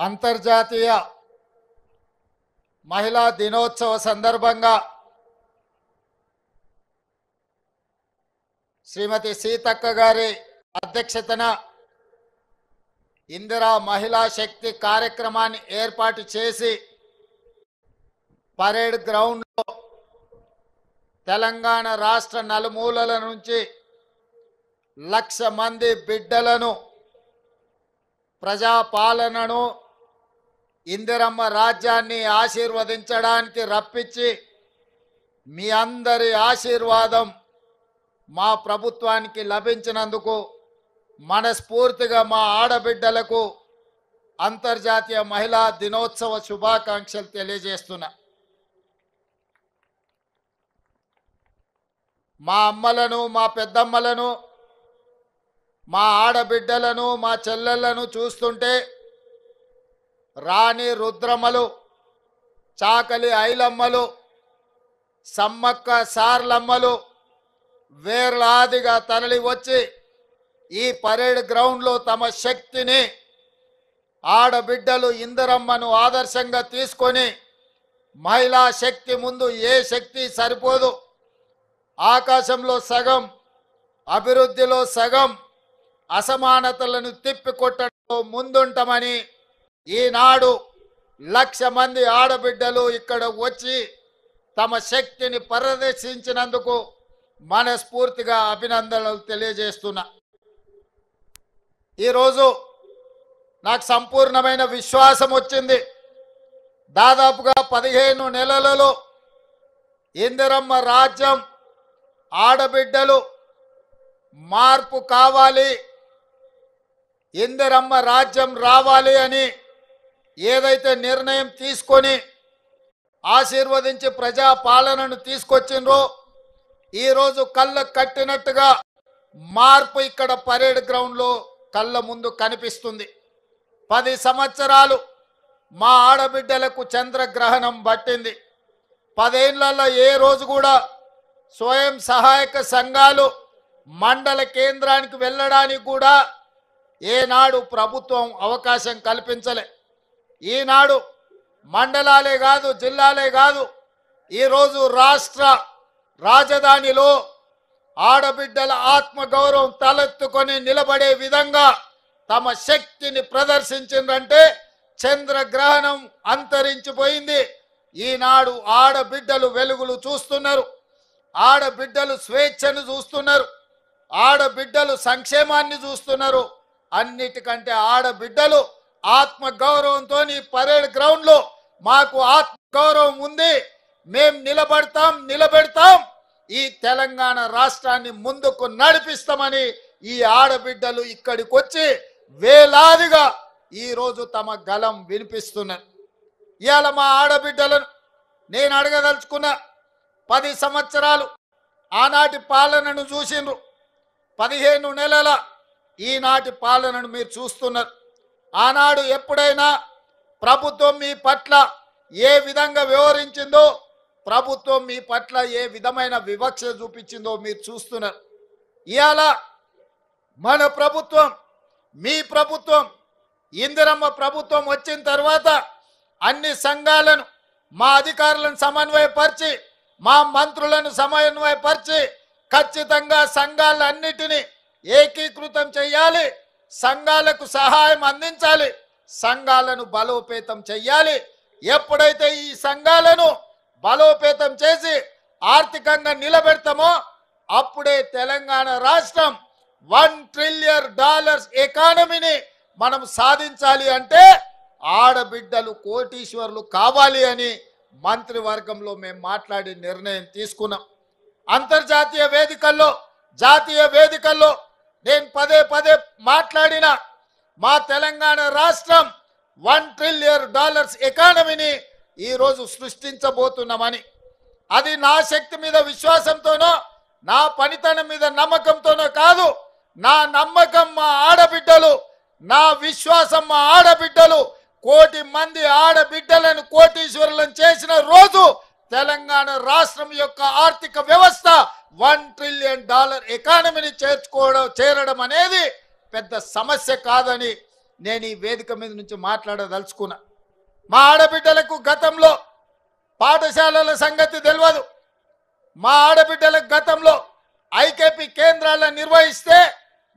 అంతర్జాతీయ మహిళా దినోత్సవ సందర్భంగా శ్రీమతి సీతక్క గారి అధ్యక్షతన ఇందిరా మహిళా శక్తి కార్యక్రమాన్ని ఏర్పాటు చేసి పరేడ్ గ్రౌండ్లో తెలంగాణ రాష్ట్ర నలుమూలల నుంచి 1,00,000 మంది బిడ్డలను ప్రజాపాలనను ఇందిరమ్మ రాజ్యాన్ని ఆశీర్వదించడానికి రప్పించి మీ అందరి ఆశీర్వాదం మా ప్రభుత్వానికి లభించినందుకు మనస్ఫూర్తిగా మా ఆడబిడ్డలకు అంతర్జాతీయ మహిళా దినోత్సవ శుభాకాంక్షలు తెలియజేస్తున్నా. మా అమ్మలను, మా పెద్దమ్మలను, మా ఆడబిడ్డలను, మా చెల్లెళ్లను చూస్తుంటే రాణి రుద్రమ్మలు, చాకలి ఐలమ్మలు, సమ్మక్క సార్లమ్మలు వేలాదిగా తరలి వచ్చి ఈ పరేడ్ గ్రౌండ్లో తమ శక్తిని ఆడబిడ్డలు ఇందిరమ్మను ఆదర్శంగా తీసుకొని మహిళా శక్తి ముందు ఏ శక్తి సరిపోదు, ఆకాశంలో సగం, అభివృద్ధిలో సగం, అసమానతలను తిప్పికొట్టడంలో ముందుంటామని ఈనాడు 1,00,000 మంది ఆడబిడ్డలు ఇక్కడ వచ్చి తమ శక్తిని ప్రదర్శించినందుకు మనస్ఫూర్తిగా అభినందనలు తెలియజేస్తున్నా. ఈరోజు నాకు సంపూర్ణమైన విశ్వాసం వచ్చింది. దాదాపుగా 15 నెలలలో ఇందిరమ్మ రాజ్యం ఆడబిడ్డలు మార్పు కావాలి, ఇందిరమ్మ రాజ్యం రావాలి అని ఏదైతే నిర్ణయం తీసుకొని ఆశీర్వదించి ప్రజాపాలనను తీసుకొచ్చిండ్రో ఈరోజు కళ్ళ కట్టినట్టుగా మార్పు ఇక్కడ పరేడ్ గ్రౌండ్లో కళ్ళ ముందు కనిపిస్తుంది. 10 సంవత్సరాలు మా ఆడబిడ్డలకు చంద్రగ్రహణం పట్టింది. 10 ఏళ్లలో ఏ రోజు కూడా స్వయం సహాయక సంఘాలు మండల కేంద్రానికి వెళ్ళడానికి కూడా ఏనాడు ప్రభుత్వం అవకాశం కల్పించలే. ఈనాడు మండలాలే కాదు, జిల్లాలే కాదు, ఈరోజు రాష్ట్ర రాజధానిలో ఆడబిడ్డల ఆత్మగౌరవం తలెత్తుకొని నిలబడే విధంగా తమ శక్తిని ప్రదర్శించిందంటే చంద్రగ్రహణం అంతరించిపోయింది. ఈనాడు ఆడబిడ్డలు వెలుగులు చూస్తున్నారు, ఆడబిడ్డలు స్వేచ్ఛను చూస్తున్నారు, ఆడబిడ్డలు సంక్షేమాన్ని చూస్తున్నారు. అన్నిటికంటే ఆడబిడ్డలు ఆత్మగౌరవంతో పరేడ్ గ్రౌండ్లో మాకు ఆత్మగౌరవం ఉంది, మేం నిలబెడతాం, ఈ తెలంగాణ రాష్ట్రాన్ని ముందుకు నడిపిస్తామని ఈ ఆడబిడ్డలు ఇక్కడికి వచ్చి వేలాదిగా ఈరోజు తమ గలం వినిపిస్తున్నారు. ఇవాళ మా ఆడబిడ్డలను నేను అడగదలుచుకున్న 10 సంవత్సరాలు ఆనాటి పాలనను చూసిండ్రు, 15 నెలల ఈనాటి పాలనను మీరు చూస్తున్నారు. ఆనాడు ఎప్పుడైనా ప్రభుత్వం మీ పట్ల ఏ విధంగా వ్యవహరించిందో, ప్రభుత్వం మీ పట్ల ఏ విధమైన వివక్ష చూపించిందో మీరు చూస్తున్నారు. ఇవాళ మన ప్రభుత్వం, మీ ప్రభుత్వం, ఇందిరమ్మ ప్రభుత్వం వచ్చిన తర్వాత అన్ని సంఘాలను, మా అధికారులను సమన్వయపరిచి, మా మంత్రులను సమన్వయపరిచి ఖచ్చితంగా సంఘాలన్నిటినీ ఏకీకృతం చేయాలి, సంఘాలకు సహాయం అందించాలి, సంఘాలను బలోపేతం చేయాలి. ఎప్పుడైతే ఈ సంఘాలను బలోపేతం చేసి ఆర్థికంగా నిలబెడతామో అప్పుడే తెలంగాణ రాష్ట్రం $1 ట్రిలియన్ ఎకానమీని మనం సాధించాలి. అంటే ఆడబిడ్డలు కోటీశ్వరులు కావాలి అని మంత్రివర్గంలో మేము మాట్లాడి నిర్ణయం తీసుకున్నాం. అంతర్జాతీయ వేదికల్లో, జాతీయ వేదికల్లో నేను పదే మాట్లాడిన మా తెలంగాణ రాష్ట్రం $1 ట్రిలియన్ ఎకానమీని ఈరోజు సృష్టించబోతున్నామని. అది నా శక్తి మీద విశ్వాసంతోనో, నా పనితనం మీద నమ్మకంతోనో కాదు. నా నమ్మకం మా ఆడబిడ్డలు, నా విశ్వాసం మా ఆడబిడ్డలు. 1 కోటి మంది ఆడబిడ్డలను కోటీశ్వరులను చేసిన రోజు తెలంగాణ రాష్ట్రం యొక్క ఆర్థిక వ్యవస్థ $1 ట్రిలియన్ ఎకానమీని చేరడం అనేది పెద్ద సమస్య కాదని నేను ఈ వేదిక మీద నుంచి మాట్లాడదలుచుకున్నా. మా ఆడబిడ్డలకు గతంలో పాఠశాలల సంగతి తెలియదు. మా ఆడబిడ్డలకు గతంలో ఐకేపీ కేంద్రాలను నిర్వహిస్తే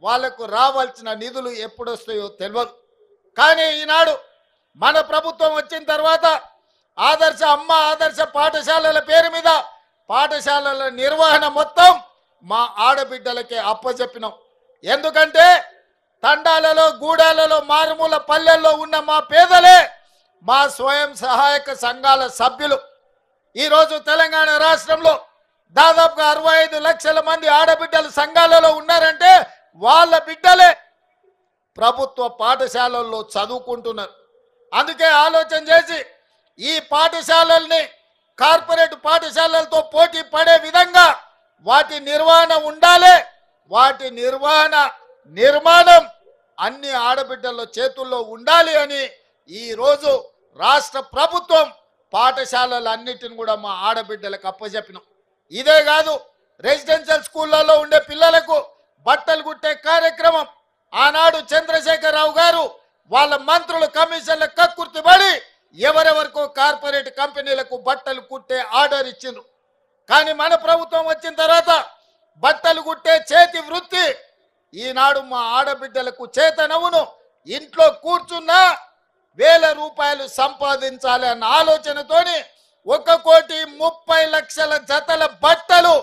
వాళ్లకు రావాల్సిన నిధులు ఎప్పుడొస్తాయో తెలియదు. కానీ ఈనాడు మన ప్రభుత్వం వచ్చిన తర్వాత ఆదర్శ అమ్మ ఆదర్శ పాఠశాలల పేరు మీద పాఠశాలల నిర్వహణ మొత్తం మా ఆడబిడ్డలకే అప్పచెప్పినాం. ఎందుకంటే తండాలలో గూడాలలో మారుమూల పల్లెల్లో ఉన్న మా పేదలే మా స్వయం సహాయక సంఘాల సభ్యులు. ఈరోజు తెలంగాణ రాష్ట్రంలో దాదాపుగా 65 లక్షల మంది ఆడబిడ్డలు సంఘాలలో ఉన్నారంటే వాళ్ళ బిడ్డలే ప్రభుత్వ పాఠశాలల్లో చదువుకుంటున్నారు. అందుకే ఆలోచన చేసి ఈ పాఠశాలల్ని కార్పొరేట్ పాఠశాలలతో పోటీ పడే విధంగా వాటి నిర్వహణ ఉండాలి. వాటి నిర్మాణం అన్ని ఆడబిడ్డల చేతుల్లో ఉండాలి అని ఈరోజు రాష్ట్ర ప్రభుత్వం పాఠశాలలన్నిటిని కూడా మా ఆడబిడ్డలకు అప్పచెప్పినాం. ఇదే కాదు, రెసిడెన్షియల్ స్కూళ్ళలో ఉండే పిల్లలకు బట్టలు కుట్టే కార్యక్రమం ఆనాడు చంద్రశేఖరరావు గారు వాళ్ళ మంత్రులు కమిషన్ల కక్కుర్తిపడి ఎవరెవరికో కార్పొరేట్ కంపెనీలకు బట్టలు కుట్టే ఆర్డర్ ఇచ్చిండ్రు. కానీ మన ప్రభుత్వం వచ్చిన తర్వాత బట్టలు కుట్టే చేతి వృత్తి ఈనాడు మా ఆడబిడ్డలకు చేతనవును. ఇంట్లో కూర్చున్నా 1000 రూపాయలు సంపాదించాలి అన్న ఆలోచనతోని 1,30,00,000 జతల బట్టలు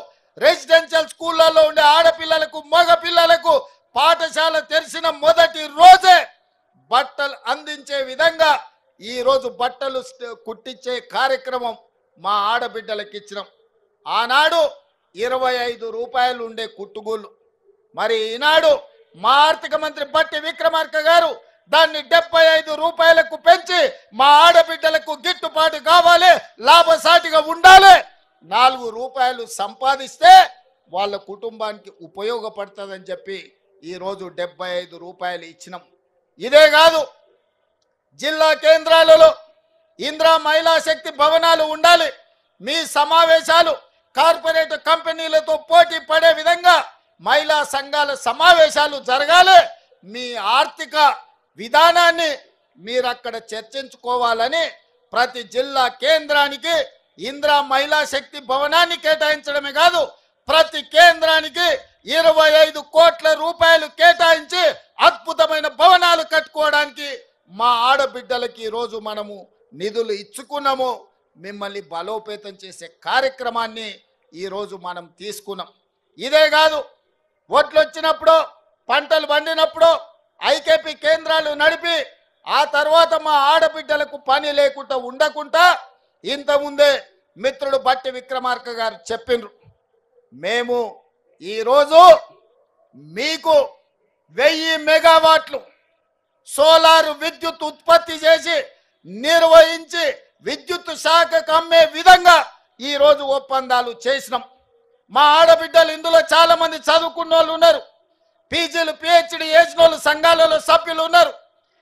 రెసిడెన్షియల్ స్కూళ్ళలో ఉండే ఆడపిల్లలకు మగ పిల్లలకు పాఠశాల తెరిచిన మొదటి రోజే బట్టలు అందించే విధంగా ఈరోజు బట్టలు కుట్టించే కార్యక్రమం మా ఆడబిడ్డలకు ఇచ్చినాం. ఆనాడు 25 రూపాయలు ఉండే కుట్టుగూళ్ళు, మరి ఈనాడు మా ఆర్థిక మంత్రి బట్టి విక్రమార్క గారు దాన్ని 75 రూపాయలకు పెంచి మా ఆడబిడ్డలకు గిట్టుబాటు కావాలి, లాభసాటిగా ఉండాలి. 4 రూపాయలు సంపాదిస్తే వాళ్ళ కుటుంబానికి ఉపయోగపడుతుందని చెప్పి ఈరోజు 75 రూపాయలు ఇచ్చినాం. ఇదే కాదు, జిల్లా కేంద్రాలలో ఇందిరా మహిళా శక్తి భవనాలు ఉండాలి. మీ సమావేశాలు కార్పొరేట్ కంపెనీలతో పోటీ పడే విధంగా మహిళా సంఘాల సమావేశాలు జరగాలి. మీ ఆర్థిక విధానాన్ని మీరు అక్కడ చర్చించుకోవాలని ప్రతి జిల్లా కేంద్రానికి ఇందిరా మహిళా శక్తి భవనాన్ని కేటాయించడమే కాదు, ప్రతి కేంద్రానికి 25 కోట్ల రూపాయలు కేటాయించి అద్భుతమైన భవనాలు కట్టుకోవడానికి మా ఆడబిడ్డలకి ఈరోజు మనము నిధులు ఇచ్చుకున్నాము. మిమ్మల్ని బలోపేతం చేసే కార్యక్రమాన్ని ఈరోజు మనం తీసుకున్నాం. ఇదే కాదు, ఓట్లు వచ్చినప్పుడు పంటలు పండినప్పుడు ఐకేపీ కేంద్రాలు నడిపి ఆ తర్వాత మా ఆడబిడ్డలకు పని లేకుండా ఉండకుండా ఇంతకుముందే మిత్రుడు బట్టి విక్రమార్క గారు చెప్పిండ్రు, మేము ఈరోజు మీకు 1000 మెగావాట్లు సోలార్ విద్యుత్ ఉత్పత్తి చేసి నిర్వహించి విద్యుత్ శాఖకు అమ్మే విధంగా ఈరోజు ఒప్పందాలు చేసినాం. మా ఆడబిడ్డలు ఇందులో చాలా మంది చదువుకున్న వాళ్ళు ఉన్నారు, పీజీలు పిహెచ్డి చేసిన వాళ్ళు సంఘాలలో సభ్యులు ఉన్నారు.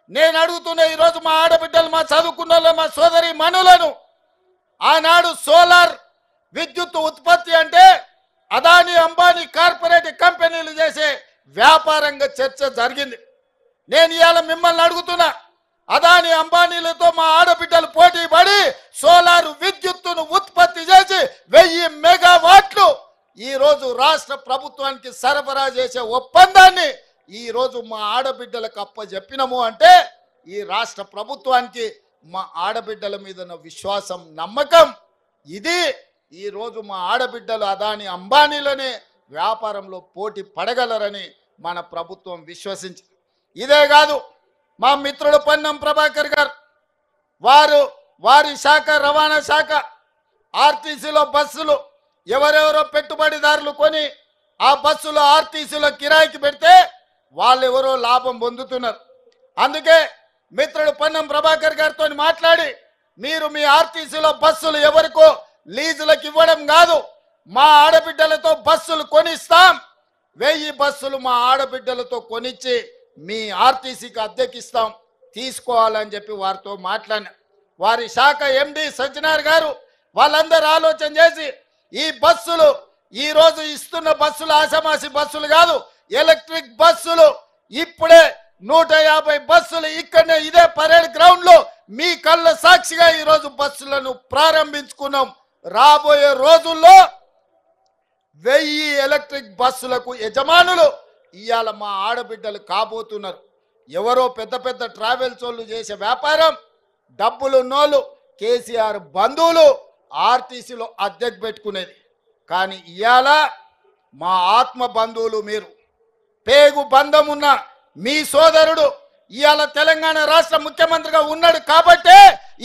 నేను అడుగుతున్నా, ఈరోజు మా ఆడబిడ్డలు మా చదువుకున్న వాళ్ళు మా సోదరి మనులను ఆనాడు సోలార్ విద్యుత్ ఉత్పత్తి అంటే అదానీ అంబానీ కార్పొరేట్ కంపెనీలు చేసే వ్యాపారంగా చర్చ జరిగింది. నేను ఇవాళ మిమ్మల్ని అడుగుతున్నా, అదానీ అంబానీలతో మా ఆడబిడ్డలు పోటీ పడి సోలార్ విద్యుత్తును ఉత్పత్తి చేసి 1000 మెగావాట్లు ఈరోజు రాష్ట్ర ప్రభుత్వానికి సరఫరా చేసే ఒప్పందాన్ని ఈరోజు మా ఆడబిడ్డలకు అప్పచెప్పినము అంటే ఈ రాష్ట్ర ప్రభుత్వానికి మా ఆడబిడ్డల మీద ఉన్న విశ్వాసం, నమ్మకం. ఇది ఈరోజు మా ఆడబిడ్డలు అదానీ అంబానీలనే వ్యాపారంలో పోటీ పడగలరని మన ప్రభుత్వం విశ్వసించి, ఇదే కాదు మా మిత్రుడు పొన్నం ప్రభాకర్ గారు వారి శాఖ రవాణా శాఖ ఆర్టీసీలో బస్సులు ఎవరెవరో పెట్టుబడిదారులు కొని ఆ బస్సులు ఆర్టీసీలో కిరాయికి పెడితే వాళ్ళెవరో లాభం పొందుతున్నారు. అందుకే మిత్రుడు పొన్నం ప్రభాకర్ గారితో మాట్లాడి మీరు మీ ఆర్టీసీలో బస్సులు ఎవరికో లీజులకు ఇవ్వడం కాదు, మా ఆడబిడ్డలతో బస్సులు కొనిస్తాం, 1000 బస్సులు మా ఆడబిడ్డలతో కొనిచ్చి మీ ఆర్టీసీకి అద్దెకిస్తాం, తీసుకోవాలని చెప్పి వారితో మాట్లాడినా. వారి శాఖ ఎండి సజ్జనార్ గారు వాళ్ళందరూ ఆలోచన చేసి ఈ బస్సులు ఈరోజు ఇస్తున్న బస్సులు ఆషామాషి బస్సులు కాదు, ఎలక్ట్రిక్ బస్సులు ఇప్పుడే 150 బస్సులు ఇక్కడనే ఇదే పరేడ్ గ్రౌండ్ లో మీ కళ్ళ సాక్షిగా ఈ రోజు బస్సులను ప్రారంభించుకున్నాం. రాబోయే రోజుల్లో 1000 ఎలక్ట్రిక్ బస్సులకు యజమానులు ఇవాళ మా ఆడబిడ్డలు కాబోతున్నారు. ఎవరో పెద్ద పెద్ద ట్రావెల్స్ వాళ్ళు చేసే వ్యాపారం, డబ్బులు ఉన్నోళ్ళు, కేసీఆర్ బంధువులు ఆర్టీసీలో అద్దెకు పెట్టుకునేది. కానీ ఇవాళ మా ఆత్మ బంధువులు మీరు, పేగు బంధం ఉన్న మీ సోదరుడు ఇవాళ తెలంగాణ రాష్ట్ర ముఖ్యమంత్రిగా ఉన్నాడు కాబట్టే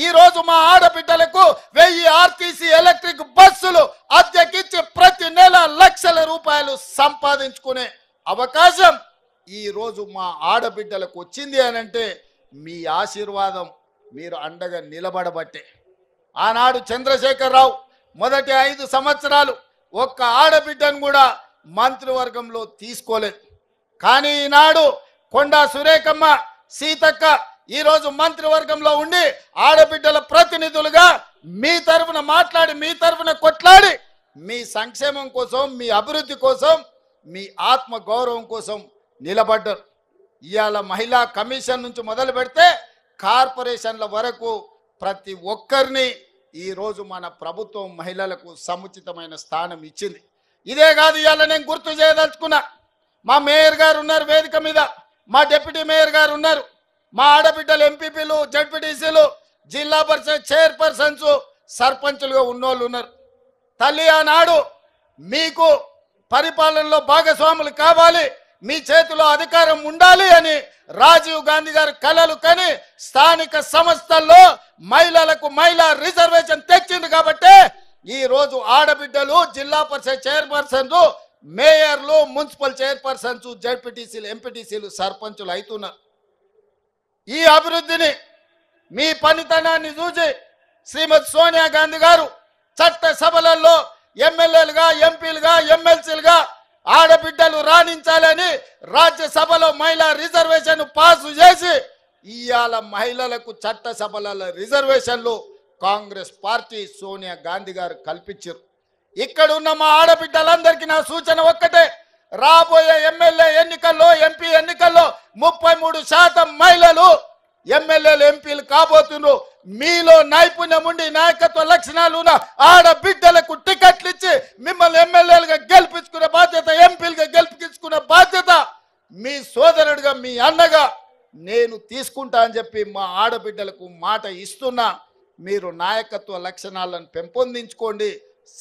ఈ రోజు మా ఆడబిడ్డలకు 1000 ఆర్టీసీ ఎలక్ట్రిక్ బస్సులు అద్దెకిచ్చి ప్రతి నెల లక్షల రూపాయలు సంపాదించుకునే అవకాశం ఈ రోజు మా ఆడబిడ్డలకు వచ్చింది అనంటే మీ ఆశీర్వాదం, మీరు అండగా నిలబడబట్టే. ఆనాడు చంద్రశేఖరరావు మొదటి 5 సంవత్సరాలు ఒక్క ఆడబిడ్డను కూడా మంత్రివర్గంలో తీసుకోలేదు. కానీ ఈనాడు కొండా సురేఖమ్మ, సీతక్క ఈరోజు మంత్రివర్గంలో ఉండి ఆడబిడ్డల ప్రతినిధులుగా మీ తరఫున మాట్లాడి, మీ తరఫున కొట్లాడి, మీ సంక్షేమం కోసం, మీ అభివృద్ధి కోసం, మీ ఆత్మ గౌరవం కోసం నిలబడ్డారు. ఇవాళ మహిళా కమిషన్ నుంచి మొదలు పెడితే కార్పొరేషన్ల వరకు ప్రతి ఒక్కరిని ఈరోజు మన ప్రభుత్వం మహిళలకు సముచితమైన స్థానం ఇచ్చింది. ఇదే కాదు, ఇవాళ నేను గుర్తు చేయదలుచుకున్నా, మా మేయర్ గారు ఉన్నారు వేదిక మీద, మా డిప్యూటీ మేయర్ గారు ఉన్నారు, మా ఆడబిడ్డలు ఎంపీపీలు, జడ్పీటీసీలు, జిల్లా పరిషత్ చైర్పర్సన్స్, సర్పంచులుగా ఉన్నోళ్ళు ఉన్నారు. తల్లి ఆనాడు మీకు పరిపాలనలో భాగస్వాములు కావాలి, మీ చేతిలో అధికారం ఉండాలి అని రాజీవ్ గాంధీ గారు కలలు కని స్థానిక సంస్థల్లో మహిళలకు మహిళా రిజర్వేషన్ తెచ్చింది కాబట్టి ఈ రోజు ఆడబిడ్డలు జిల్లా పరిషత్ చైర్పర్సన్స్, మేయర్లు, మున్సిపల్ చైర్పర్సన్స్, జడ్పీటీసీలు, ఎంపీటీసీలు, సర్పంచులు అవుతున్నారు. ఈ అభివృద్ధిని, మీ పనితనాన్ని చూసి శ్రీమతి సోనియా గాంధీ గారు చట్ట సభలలో ఎమ్మెల్యేలుగా, ఎంపీలుగా, ఎమ్మెల్సీలుగా ఆడబిడ్డలు రాణించాలని రాజ్యసభలో మహిళా రిజర్వేషన్ పాసు చేసి ఇవాళ మహిళలకు చట్ట సభలలో రిజర్వేషన్లు కాంగ్రెస్ పార్టీ సోనియా గాంధీ గారు కల్పించారు. ఇక్కడ ఉన్న మా ఆడబిడ్డలందరికీ నా సూచన ఒక్కటే, రాబోయే ఎమ్మెల్యే ఎన్నికల్లో, ఎంపీ ఎన్నికల్లో 33% మహిళలు ఎమ్మెల్యేలు, ఎంపీలు కాబోతున్నారు. మీలో నైపుణ్యం ఉండి నాయకత్వ లక్షణాలు ఉన్న ఆడబిడ్డలకు టికెట్లు ఇచ్చి మిమ్మల్ని ఎమ్మెల్యేలుగా గెలిపించుకునే బాధ్యత, ఎంపీలుగా గెలిపించుకునే బాధ్యత మీ సోదరుడిగా, మీ అన్నగా నేను తీసుకుంటా అని చెప్పి మా ఆడబిడ్డలకు మాట ఇస్తున్నా. మీరు నాయకత్వ లక్షణాలను పెంపొందించుకోండి,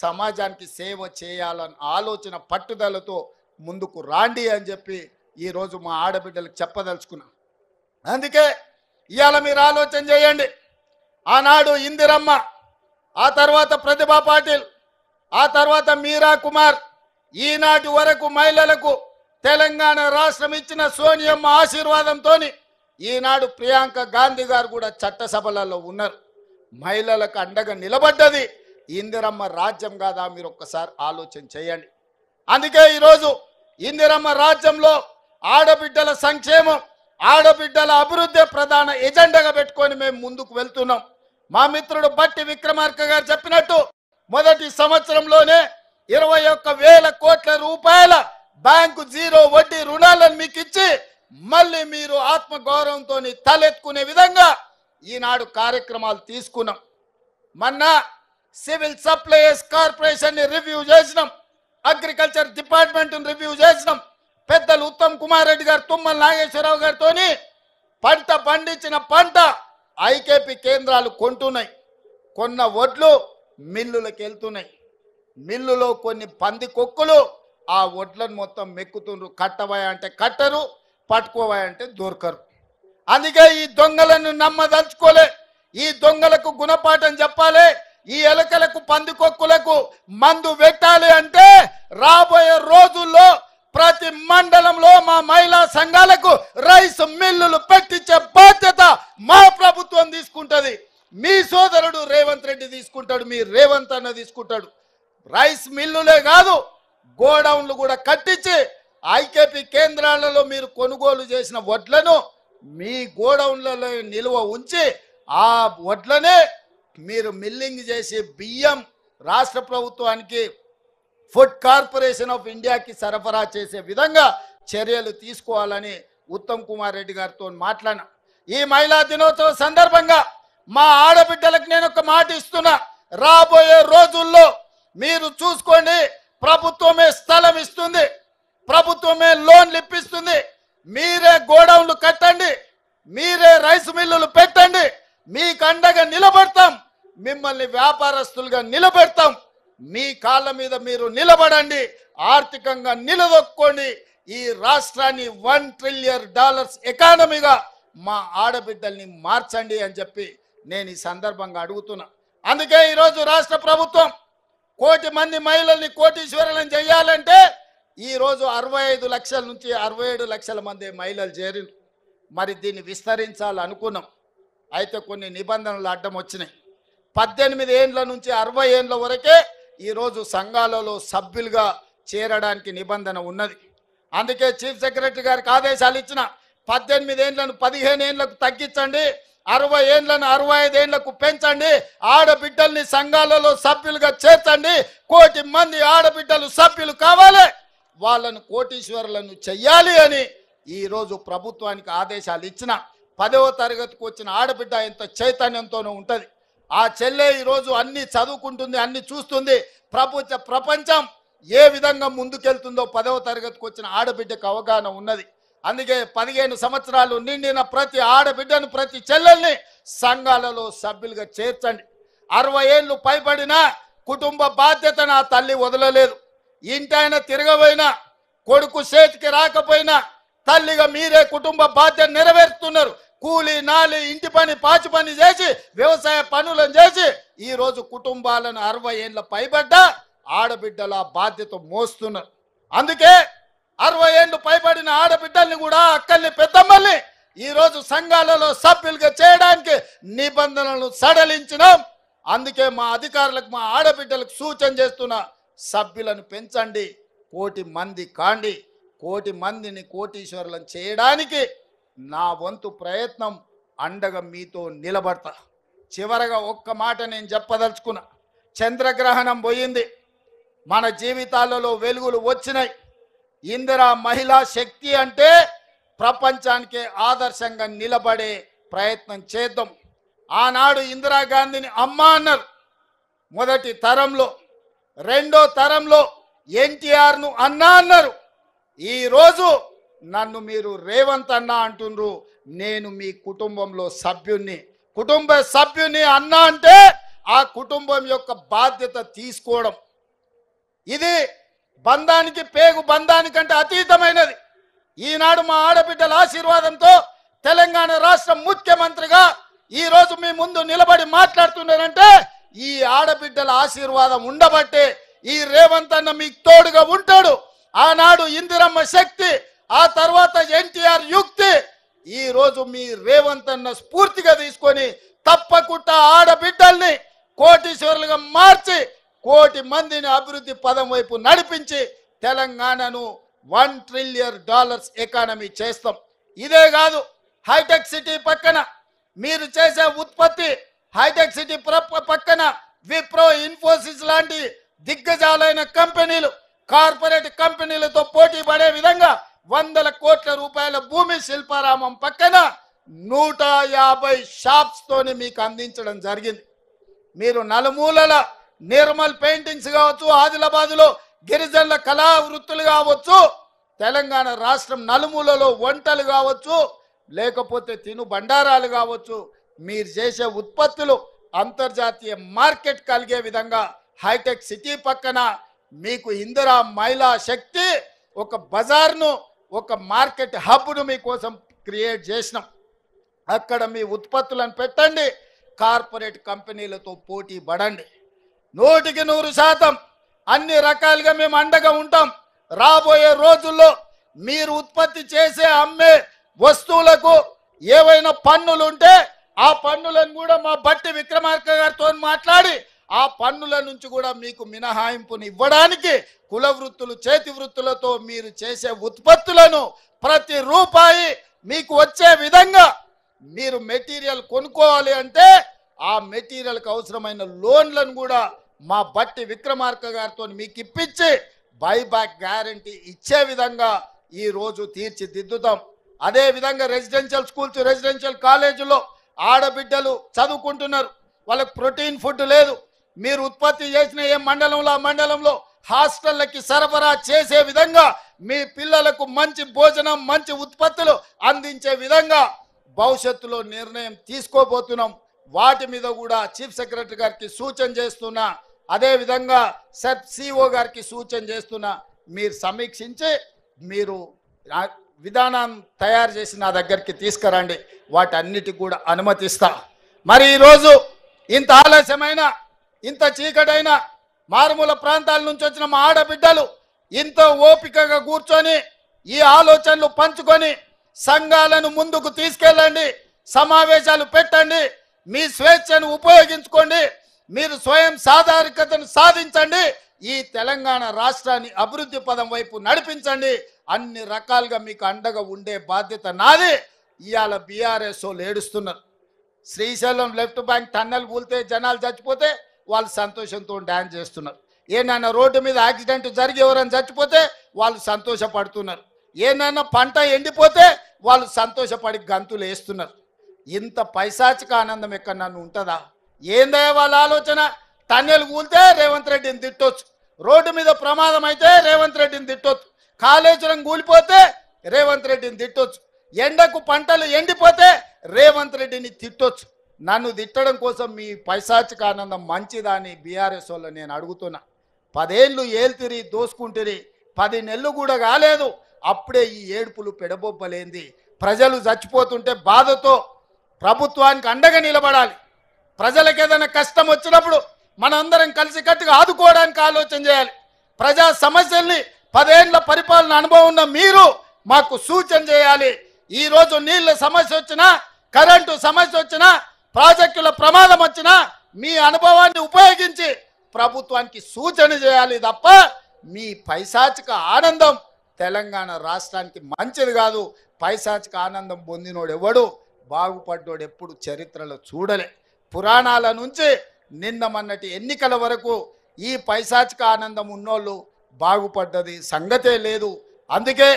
సమాజానికి సేవ చేయాలని ఆలోచన పట్టుదలతో ముందుకు రాండి అని చెప్పి ఈరోజు మా ఆడబిడ్డలకు చెప్పదలుచుకున్నా. అందుకే ఇవాళ మీరు ఆలోచన చేయండి. ఆనాడు ఇందిరమ్మ, ఆ తర్వాత ప్రతిభా పాటిల్, ఆ తర్వాత మీరా కుమార్, ఈనాటి వరకు మహిళలకు తెలంగాణ రాష్ట్రం ఇచ్చిన సోనియమ్మ ఆశీర్వాదంతో ఈనాడు ప్రియాంక గాంధీ గారు కూడా చట్టసభలలో ఉన్నారు. మహిళలకు అండగా నిలబడ్డది ఇందిరమ్మ రాజ్యం కాదా? మీరు ఒక్కసారి ఆలోచన చేయండి. అందుకే ఈరోజు ఇందిరమ్మ రాజ్యంలో ఆడబిడ్డల సంక్షేమం, ఆడబిడ్డల అభివృద్ధి ప్రధాన ఎజెండాగా పెట్టుకొని మేము ముందుకు వెళ్తున్నాం. మా మిత్రుడు బట్టి విక్రమార్క గారు చెప్పినట్టు మొదటి సంవత్సరంలోనే 21,000 కోట్ల రూపాయల బ్యాంకు జీరో వడ్డీ రుణాలను మీకు ఇచ్చి మళ్ళీ మీరు ఆత్మగౌరవంతో తలెత్తుకునే విధంగా ఈనాడు కార్యక్రమాలు తీసుకున్నాం. మొన్న సివిల్ సప్లైస్ కార్పొరేషన్ రివ్యూ చేసినాం, అగ్రికల్చర్ డిపార్ట్మెంట్ రివ్యూ చేసినాం. పెద్దలు ఉత్తమ్ కుమార్ రెడ్డి గారు, తుమ్మల నాగేశ్వరరావు గారితో పంట పండించిన పంట ఐకేపీ కేంద్రాలు కొంటున్నాయి. కొన్న వడ్లు మిల్లులకు వెళ్తున్నాయి. మిల్లులో కొన్ని పంది కొక్కులు ఆ వడ్లను మొత్తం మెక్కుతుండ్రు. కట్టవాయ అంటే కట్టరు, పట్టుకోవాయ అంటే దొరకరు. అందుకే ఈ దొంగలను నమ్మదలుచుకోలే. ఈ దొంగలకు గుణపాఠం చెప్పాలి. ఈ ఎలకలకు, పందికొక్కులకు మందు పెట్టాలి అంటే రాబోయే రోజుల్లో ప్రతి మండలంలో మా మహిళా సంఘాలకు రైస్ మిల్లులు పెట్టించే బాధ్యత మా ప్రభుత్వం తీసుకుంటది. మీ సోదరుడు రేవంత్ రెడ్డి తీసుకుంటాడు, మీ రేవంత్ అన్న తీసుకుంటాడు. రైస్ మిల్లులే కాదు, గోడౌన్లు కూడా కట్టించి ఐకేపీ కేంద్రాలలో మీరు కొనుగోలు చేసిన వడ్లను మీ గోడౌన్లలో నిల్వ ఉంచి ఆ వడ్లనే మీరు మిల్లింగ్ చేసి బియ్యం రాష్ట్ర ప్రభుత్వానికి, ఫుడ్ కార్పొరేషన్ ఆఫ్ ఇండియాకి సరఫరా చేసే విధంగా చర్యలు తీసుకోవాలని ఉత్తమ్ కుమార్ రెడ్డి గారితో మాట్లాడిన. ఈ మహిళా దినోత్సవ సందర్భంగా మా ఆడబిడ్డలకు నేను ఒక మాట ఇస్తున్నా, రాబోయే రోజుల్లో మీరు చూసుకోండి, ప్రభుత్వమే స్థలం ఇస్తుంది, ప్రభుత్వమే లోన్లు ఇప్పిస్తుంది, మీరే గోడౌన్లు కట్టండి, మీరే రైస్ మిల్లులు పెట్టండి, మీకు అండగా నిలబడతాం, మిమ్మల్ని వ్యాపారస్తులుగా నిలబెడతాం, మీ కాళ్ళ మీద మీరు నిలబడండి, ఆర్థికంగా నిలదొక్కోండి, ఈ రాష్ట్రాన్ని $1 ట్రిలియన్ ఎకానమీగా మా ఆడబిడ్డల్ని మార్చండి అని చెప్పి నేను ఈ సందర్భంగా అడుగుతున్నా. అందుకే ఈరోజు రాష్ట్ర ప్రభుత్వం 1 కోటి మంది మహిళల్ని కోటీశ్వరులను చేయాలంటే ఈరోజు 65 లక్షల నుంచి 67 లక్షల మంది మహిళలు చేరిరు. మరి దీన్ని విస్తరించాలనుకున్నాం, అయితే కొన్ని నిబంధనలు అడ్డం వచ్చినాయి. 18 ఏండ్ల నుంచి 60 ఏండ్ల వరకే ఈరోజు సంఘాలలో సభ్యులుగా చేరడానికి నిబంధన ఉన్నది. అందుకే చీఫ్ సెక్రటరీ గారికి ఆదేశాలు ఇచ్చిన, 18 ఏండ్లను 15 ఏండ్లకు తగ్గించండి, 60 ఏండ్లను 65 ఏండ్లకు పెంచండి, ఆడబిడ్డల్ని సంఘాలలో సభ్యులుగా చేర్చండి, 1 కోటి మంది ఆడబిడ్డలు సభ్యులు కావాలి, వాళ్ళను కోటీశ్వరులను చెయ్యాలి అని ఈరోజు ప్రభుత్వానికి ఆదేశాలు ఇచ్చిన. 10వ తరగతికి వచ్చిన ఆడబిడ్డ ఎంత చైతన్యంతోనూ ఉంటుంది. ఆ చెల్లె ఈరోజు అన్ని చదువుకుంటుంది, అన్ని చూస్తుంది, ప్రపంచం ఏ విధంగా ముందుకెళ్తుందో 10వ తరగతికి వచ్చిన ఆడబిడ్డకు అవగాహన ఉన్నది. అందుకే 15 సంవత్సరాలు నిండిన ప్రతి ఆడబిడ్డను, ప్రతి చెల్లెల్ని సంఘాలలో సభ్యులుగా చేర్చండి. 60 ఏళ్ళు పైబడిన కుటుంబ బాధ్యతను ఆ తల్లి వదలలేదు. ఇంటైనా తిరగబోయినా, కొడుకు చేతికి రాకపోయినా తల్లిగా మీరే కుటుంబ బాధ్యత నెరవేరుస్తున్నారు. కూలి నాలి ఇంటి పని పాచి పని చేసి వ్యవసాయ పనులను చేసి ఈరోజు కుటుంబాలను 60 ఏళ్ళ పైబడ్డ ఆడబిడ్డల బాధ్యత మోస్తున్నారు. అందుకే 60 ఏళ్ళు పైబడిన ఆడబిడ్డల్ని కూడా, అక్కల్ని పెద్దమ్మల్ని ఈరోజు సంఘాలలో సభ్యులుగా చేయడానికి నిబంధనలను సడలించినాం. అందుకే మా అధికారులకు, మా ఆడబిడ్డలకు సూచన చేస్తున్నా, సభ్యులను పెంచండి, 1 కోటి మంది కాండి, 1 కోటి మందిని కోటీశ్వరులను చేయడానికి నా వంతు ప్రయత్నం, అండగా మీతో నిలబడతా. చివరగా ఒక్క మాట నేను చెప్పదలుచుకున్నా, చంద్రగ్రహణం పోయింది, మన జీవితాలలో వెలుగులు వచ్చినాయి. ఇందిరా మహిళా శక్తి అంటే ప్రపంచానికే ఆదర్శంగా నిలబడే ప్రయత్నం చేద్దాం. ఆనాడు ఇందిరాగాంధీని అమ్మ అన్నారు మొదటి తరంలో, రెండో తరంలో ఎన్టీఆర్ను అన్న అన్నారు. ఈరోజు నన్ను మీరు రేవంత్ అన్న అంటున్నారు. నేను మీ కుటుంబంలో సభ్యుణ్ణి, కుటుంబ సభ్యుని అన్న అంటే ఆ కుటుంబం యొక్క బాధ్యత తీసుకోవడం. ఇది బంధానికి, పేగు బంధానికంటే అతీతమైనది. ఈనాడు మా ఆడబిడ్డల ఆశీర్వాదంతో తెలంగాణ రాష్ట్ర ముఖ్యమంత్రిగా ఈరోజు మీ ముందు నిలబడి మాట్లాడుతున్నారంటే ఈ ఆడబిడ్డల ఆశీర్వాదం ఉండబట్టే ఈ రేవంత్ అన్న మీకు తోడుగా ఉంటాడు. ఆనాడు ఇందిరమ్మ శక్తి, ఆ తర్వాత ఎన్టీఆర్ యుక్తి, ఈరోజు మీ రేవంత్ అన్న స్ఫూర్తిగా తీసుకొని తప్పకుండా ఆడబిడ్డల్ని కోటీశ్వరులుగా మార్చి 1 కోటి మందిని అభివృద్ధి పదం వైపు నడిపించి తెలంగాణను $1 ట్రిలియన్ ఎకానమీ చేస్తాం. ఇదే కాదు, హైటెక్ సిటీ పక్కన మీరు చేసే ఉత్పత్తి, హైటెక్ సిటీ పక్కన విప్రో, ఇన్ఫోసిస్ లాంటి దిగ్గజాలైన కంపెనీలు, కార్పొరేట్ కంపెనీలతో పోటీ పడే విధంగా 100 కోట్ల రూపాయల భూమి శిల్పారామం పక్కన 150 షాప్స్ తోని మీకు అందించడం జరిగింది. మీరు నలుమూలల నిర్మల్ పెయింటింగ్స్ కావచ్చు, ఆదిలాబాద్లో గిరిజనుల కళా వృత్తులు కావచ్చు, తెలంగాణ రాష్ట్రం నలుమూలలో వంటలు కావచ్చు, లేకపోతే తిను బండారాలు కావచ్చు, మీరు చేసే ఉత్పత్తులు అంతర్జాతీయ మార్కెట్ కలిగే విధంగా హైటెక్ సిటీ పక్కన మీకు ఇందిరా మహిళా శక్తి ఒక బజార్ను, ఒక మార్కెట్ హబ్ను మీకోసం క్రియేట్ చేసినాం. అక్కడ మీ ఉత్పత్తులను పెట్టండి, కార్పొరేట్ కంపెనీలతో పోటీ పడండి. 100% అన్ని రకాలుగా మేము అండగా ఉంటాం. రాబోయే రోజుల్లో మీరు ఉత్పత్తి చేసే, అమ్మే వస్తువులకు ఏవైనా పన్నులు ఉంటే ఆ పన్నులను కూడా మా బట్టి విక్రమార్క గారితో మాట్లాడి ఆ పన్నుల నుంచి కూడా మీకు మినహాయింపుని ఇవ్వడానికి, కుల వృత్తులు, చేతి వృత్తులతో మీరు చేసే ఉత్పత్తులను ప్రతి రూపాయి మీకు వచ్చే విధంగా మీరు మెటీరియల్ కొనుక్కోవాలి అంటే ఆ మెటీరియల్కి అవసరమైన లోన్లను కూడా మా బట్టి విక్రమార్క గారితో మీకు ఇప్పించి బైబ్యాక్ గ్యారంటీ ఇచ్చే విధంగా ఈరోజు తీర్చిదిద్దుతాం. అదే విధంగా రెసిడెన్షియల్ స్కూల్స్ రెసిడెన్షియల్ కాలేజీలో ఆడబిడ్డలు చదువుకుంటున్నారు, వాళ్ళకి ప్రోటీన్ ఫుడ్ లేదు. మీరు ఉత్పత్తి చేసిన ఏ మండలంలో ఆ మండలంలో హాస్టళ్ళకి సరఫరా చేసే విధంగా మీ పిల్లలకు మంచి భోజనం మంచి ఉత్పత్తులు అందించే విధంగా భవిష్యత్తులో నిర్ణయం తీసుకోబోతున్నాం. వాటి మీద కూడా చీఫ్ సెక్రటరీ గారికి సూచన చేస్తున్నా, అదే విధంగా సెట్ సిఓ గారికి సూచన చేస్తున్నా. మీరు సమీక్షించి మీరు విధానం తయారు చేసి నా దగ్గరికి తీసుకురండి, వాటన్నిటికి కూడా అనుమతిస్తా. మరి ఈరోజు ఇంత ఆలస్యమైన ఇంత చీకటైన మారుమూల ప్రాంతాల నుంచి వచ్చిన మా ఆడబిడ్డలు ఇంత ఓపికగా కూర్చొని ఈ ఆలోచనలు పంచుకొని సంఘాలను ముందుకు తీసుకెళ్ళండి, సమావేశాలు పెట్టండి, మీ స్వేచ్ఛను ఉపయోగించుకోండి, మీరు స్వయం సాధారికతను సాధించండి, ఈ తెలంగాణ రాష్ట్రాన్ని అభివృద్ధి పదం వైపు నడిపించండి. అన్ని రకాలుగా మీకు అండగా ఉండే బాధ్యత నాది. ఇవాళ బీఆర్ఎస్ వాళ్ళు ఏడుస్తున్నారు. శ్రీశైలం లెఫ్ట్ బ్యాంక్ టన్నెల్ కూలితే జనాలు చచ్చిపోతే వాళ్ళు సంతోషంతో డ్యాన్స్ చేస్తున్నారు. ఏనైనా రోడ్డు మీద యాక్సిడెంట్ జరిగి ఎవరైనా చచ్చిపోతే వాళ్ళు సంతోషపడుతున్నారు. ఏనైనా పంట ఎండిపోతే వాళ్ళు సంతోషపడి గంతులు వేస్తున్నారు. ఇంత పైశాచిక ఆనందం ఎక్కడన్నా ఉంటుందా? ఏందయ్య వాళ్ళ ఆలోచన? టన్నెల్ కూలితే రేవంత్ రెడ్డిని తిట్టొచ్చు, రోడ్డు మీద ప్రమాదం అయితే రేవంత్ రెడ్డిని తిట్టొచ్చు, కాళేశ్వరం కూలిపోతే రేవంత్ రెడ్డిని తిట్టొచ్చు, ఎండకు పంటలు ఎండిపోతే రేవంత్ రెడ్డిని తిట్టొచ్చు. నన్ను తిట్టడం కోసం మీ పైశాచిక ఆనందం మంచిదా అని బీఆర్ఎస్ వాళ్ళు నేను అడుగుతున్నా. 10 ఏళ్ళు ఏల్తిరి దోసుకుంటిరి, 10 నెలలు కూడా కాలేదు, అప్పుడే ఈ ఏడుపులు పెడబొబ్బలేంది? ప్రజలు చచ్చిపోతుంటే బాధతో ప్రభుత్వానికి అండగా నిలబడాలి. ప్రజలకు ఏదైనా కష్టం వచ్చినప్పుడు మనందరం కలిసికట్టుగా ఆదుకోవడానికి ఆలోచన చేయాలి. ప్రజా సమస్యల్ని 10 ఏళ్ల పరిపాలన అనుభవం ఉన్న మీరు మాకు సూచన చేయాలి. ఈరోజు నీళ్ళ సమస్య వచ్చినా, కరెంటు సమస్య వచ్చినా, ప్రాజెక్టుల ప్రమాదం వచ్చినా మీ అనుభవాన్ని ఉపయోగించి ప్రభుత్వానికి సూచన చేయాలి తప్ప మీ పైశాచిక ఆనందం తెలంగాణ రాష్ట్రానికి మంచిది కాదు. పైశాచిక ఆనందం పొందినోడు ఎవడు బాగుపడ్డోడు ఎప్పుడు చరిత్రలో చూడలే. పురాణాల నుంచి నిన్న మొన్నటి ఎన్నికల వరకు ఈ పైశాచిక ఆనందం ఉన్నోళ్ళు బాగుపడ్డది సంగతే లేదు. అందుకే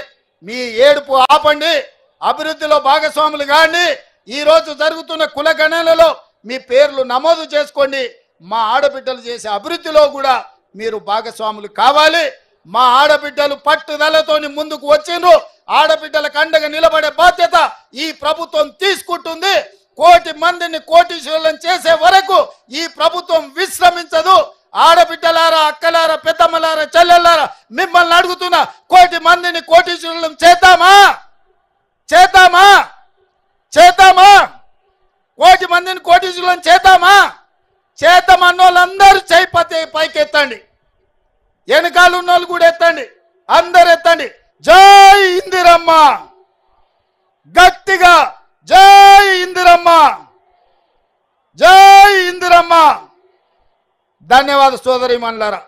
మీ ఏడుపు ఆపండి, అభివృద్ధిలో భాగస్వాములు కాండి. ఈరోజు జరుగుతున్న కులగణనలో మీ పేర్లు నమోదు చేసుకోండి. మా ఆడబిడ్డలు చేసే అభివృద్ధిలో కూడా మీరు భాగస్వాములు కావాలి. మా ఆడబిడ్డలు పట్టుదలతోని ముందుకు వచ్చిండ్రు. ఆడబిడ్డలకు అండగా నిలబడే బాధ్యత ఈ ప్రభుత్వం తీసుకుంటుంది. 1 కోటి మందిని కోటీశ్వరులను చేసే వరకు ఈ ప్రభుత్వం విశ్రమించదు. ఆడబిడ్డలారా, అక్కలారా, పెద్దమ్మలారా, చెల్లెల్లారా, మిమ్మల్ని అడుగుతున్నా, 1 కోటి మందిని కోటీశ్వరులను చేద్దామా? చేద్దామా? చేద్దామా? 1 కోటి మందిని కోటీశ్వరులను చేద్దామా? చేద్దామన్న వాళ్ళందరూ చేయి పైకి ఎత్తండి, వెనకాల ఉన్న వాళ్ళు కూడా ఎత్తండి, అందరు ఎత్తండి. జై ఇందిరమ్మ, గట్టిగా జై ఇందిరమ్మ, జై ఇందిరమ్మ. ధన్యవాద సోదరి మనులారా.